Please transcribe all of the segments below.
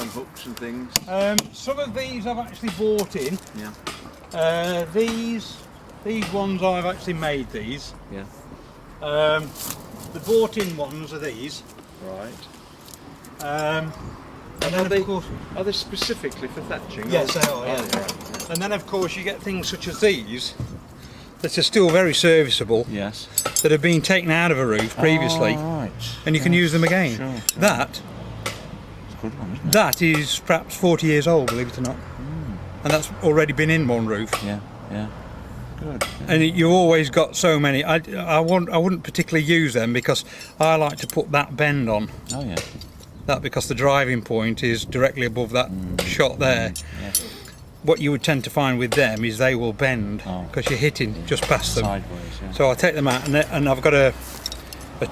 hooks and things? Some of these I've actually bought in. Yeah. These ones I've actually made these. Yeah. The bought in ones are these. Right. And then of course, are they specifically for thatching? yes, they are. Yeah. Oh, right. And then of course you get things such as these that are still very serviceable. Yes. That have been taken out of a roof previously, Right. and you can use them again. Sure. That It's a good one, isn't it? that is perhaps 40 years old, believe it or not, and that's already been in one roof. Yeah. Yeah. Good. Yeah. And you've always got so many. I wouldn't particularly use them because I like to put that bend on. Oh yeah. That because the driving point is directly above that shot there. Yeah. What you would tend to find with them is they will bend because you're hitting just past them. Sideways. Yeah. So I'll take them out and I've got a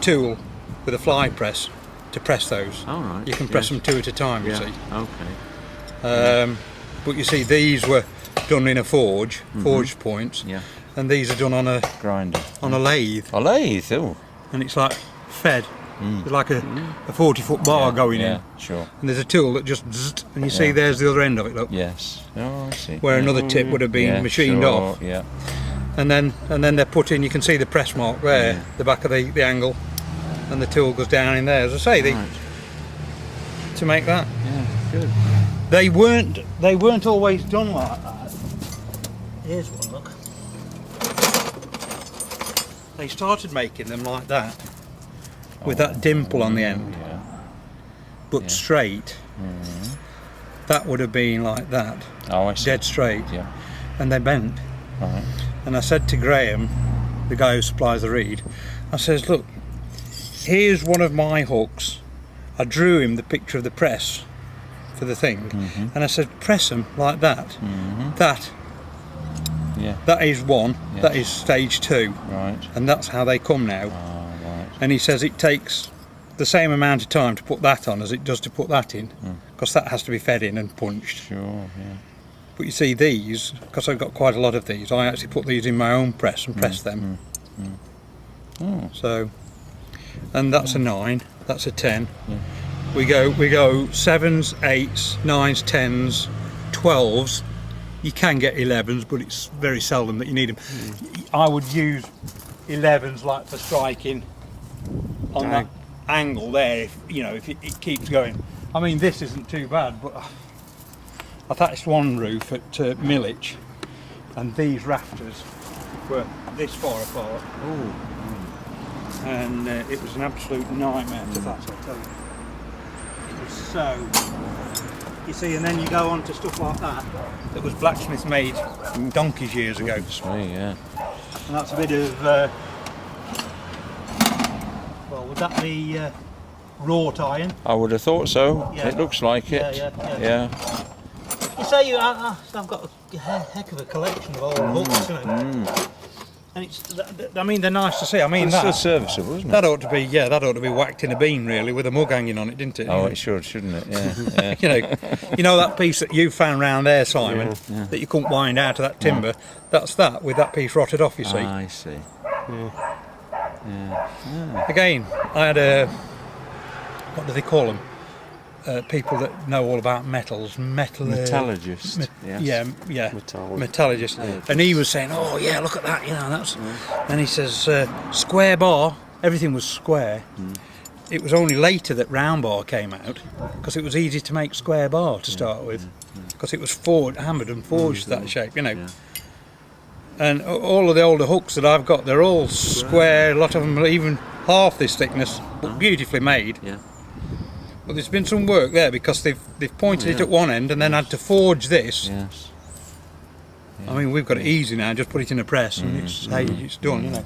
tool with a fly press to press those. All right. You can press them two at a time, you Yeah. see. Okay. But you see, these were done in a forged points, Yeah. and these are done on a Grinder. lathe, A lathe. Oh. and it's like fed. It's like a 40-foot bar going in, Sure. and there's a tool that just zzzt, and you see there's the other end of it, look, Yes. Oh, I see. where another tip would have been machined sure. off, Yeah. and then they're put in. You can see the press mark there, the back of the angle, and the tool goes down in there. As I say, Right. to make that. Yeah. Good. They weren't always done like that. Here's one, look. They started making them like that, with that dimple on the end, Yeah. but straight. That would have been like that, Oh, I see. dead straight, Yeah. and they bent. Right. And I said to Graham, the guy who supplies the reed, I says, look, here's one of my hooks. I drew him the picture of the press for the thing, and I said, press them like that. Yeah. That is one, Yes. that is stage 2, Right. and that's how they come now. Oh, right. And he says it takes the same amount of time to put that on as it does to put that in, because that has to be fed in and punched. Sure. Yeah. But you see these, because I've got quite a lot of these, I actually put these in my own press and press them. Oh. So, and that's a 9, that's a 10. We go 7s, 8s, 9s, 10s, 12s. You can get 11s, but it's very seldom that you need them. I would use 11s like for striking on that angle there, if it keeps going. I mean, this isn't too bad, but I thatched one roof at Millwich, and these rafters were this far apart. And it was an absolute nightmare to thatch, I'll tell you. It was so... You see, and then you go on to stuff like that was blacksmith made donkeys years ago. That's me, yeah. And that's a bit of... well, would that be wrought iron? I would have thought so. Yeah. It looks like it. Yeah. You say I've got a heck of a collection of old hooks, and I mean, they're nice to see. I mean, It's still serviceable, isn't it? that ought to be, that ought to be whacked in a bean, really, with a mug hanging on it, didn't it? Oh, it should, shouldn't it? Yeah. Yeah. you know that piece that you found round there, Simon, that you couldn't wind out of that timber. That's that with that piece rotted off. You see. I see. Yeah. Again, I had what do they call them? People that know all about metals, Metallurgist. Yes. Yeah, Metallurgist. metallurgist. And he was saying, oh yeah, look at that, that's. And he says, square bar, everything was square. It was only later that round bar came out, because it was easy to make square bar to start with, because it was hammered and forged to that shape, Yeah. And all of the older hooks that I've got, they're all square. A lot of them are even half this thickness, but beautifully made. Yeah. But there's been some work there, because they've pointed it at one end and then had to forge this. Yes. I mean, we've got it easy now, just put it in a press and it's done,